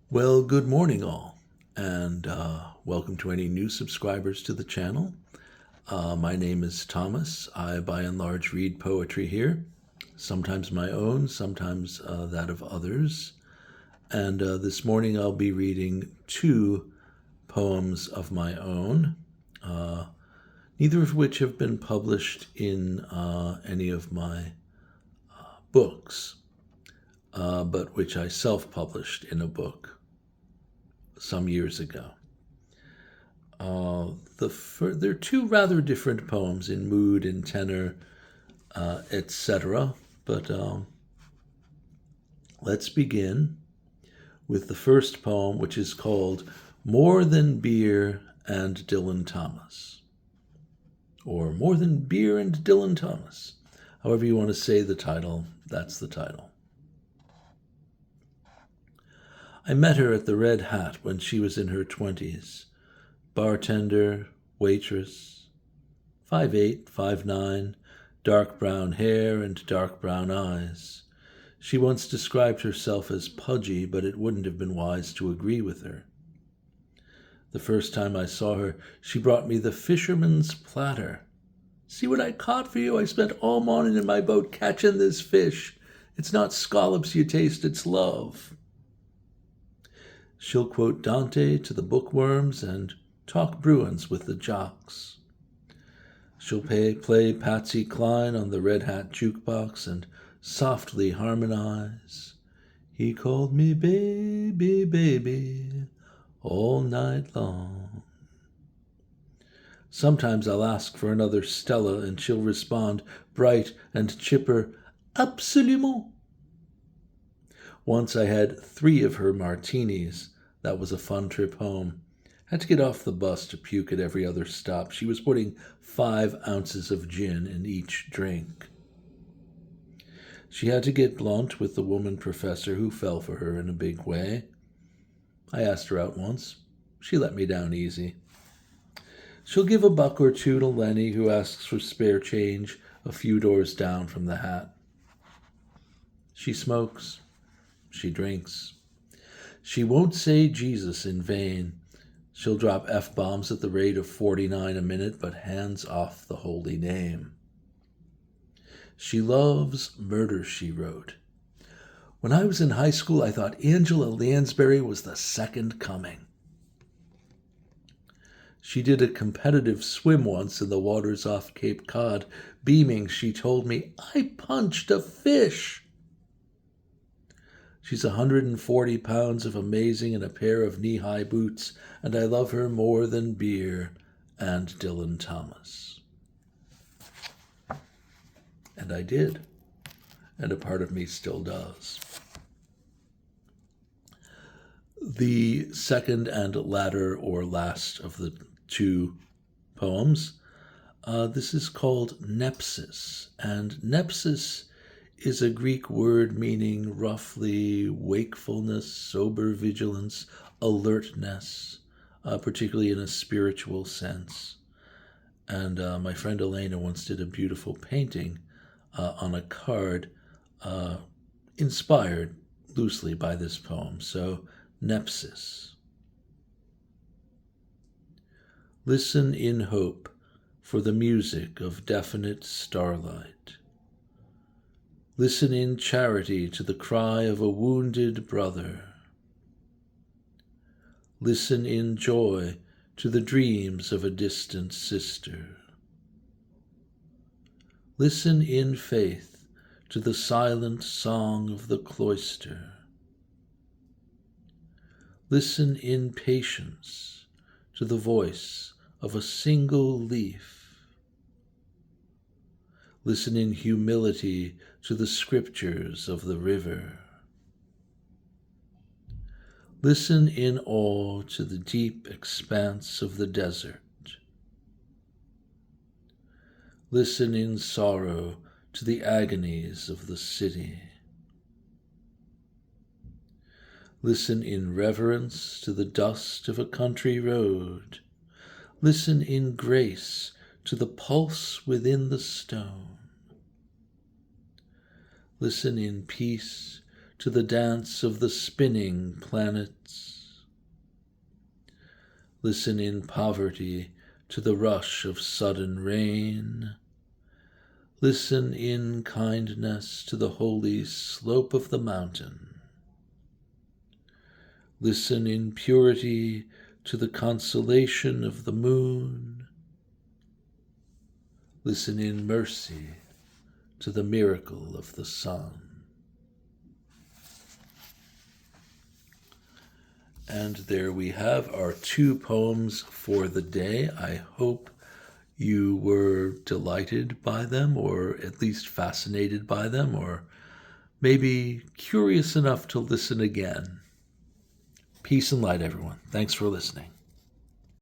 Well, good morning, all, and welcome to any new subscribers to the channel. My name is Thomas. I, by and large, read poetry here, sometimes my own, sometimes that of others. And this morning I'll be reading two poems of my own, neither of which have been published in any of my books, but which I self-published in a book some years ago. They're two rather different poems in mood and tenor, etc. But let's begin with the first poem, which is called More Than Beer and Dylan Thomas, or More Than Beer and Dylan Thomas. However you want to say the title, that's the title. I met her at the Red Hat when she was in her 20s. Bartender, waitress, 5'8", 5'9", dark brown hair and dark brown eyes. She once described herself as pudgy, but it wouldn't have been wise to agree with her. The first time I saw her, she brought me the fisherman's platter. "See what I caught for you? I spent all morning in my boat catching this fish. It's not scallops you taste, it's love." She'll quote Dante to the bookworms and talk Bruins with the jocks. She'll play Patsy Cline on the Red Hat jukebox and softly harmonize, "He called me baby, baby, all night long." Sometimes I'll ask for another Stella and she'll respond, bright and chipper, "Absolument." Once I had 3 of her martinis. That was a fun trip home. Had to get off the bus to puke at every other stop. She was putting 5 ounces of gin in each drink. She had to get blunt with the woman professor who fell for her in a big way. I asked her out once. She let me down easy. She'll give a buck or two to Lenny, who asks for spare change a few doors down from the Hat. She smokes. She drinks. She won't say Jesus in vain. She'll drop F-bombs at the rate of 49 a minute, but hands off the holy name. She loves Murder, She Wrote. When I was in high school, I thought Angela Lansbury was the second coming. She did a competitive swim once in the waters off Cape Cod. Beaming, she told me, "I punched a fish." She's 140 pounds of amazing in a pair of knee-high boots, and I love her more than beer and Dylan Thomas. And I did, and a part of me still does. The second and latter or last of the two poems, this is called Nepsis, and Nepsis is a Greek word meaning roughly wakefulness, sober vigilance, alertness, particularly in a spiritual sense. And my friend Elena once did a beautiful painting on a card inspired loosely by this poem. So, Nepsis. Listen in hope for the music of definite starlight. Listen in charity to the cry of a wounded brother. Listen in joy to the dreams of a distant sister. Listen in faith to the silent song of the cloister. Listen in patience to the voice of a single leaf. Listen in humility to the scriptures of the river. Listen in awe to the deep expanse of the desert. Listen in sorrow to the agonies of the city. Listen in reverence to the dust of a country road. Listen in grace to the pulse within the stone. Listen in peace to the dance of the spinning planets. Listen in poverty to the rush of sudden rain. Listen in kindness to the holy slope of the mountain. Listen in purity to the consolation of the moon. Listen in mercy to the miracle of the sun. And there we have our 2 poems for the day. I hope you were delighted by them, or at least fascinated by them, or maybe curious enough to listen again. Peace and light, everyone. Thanks for listening.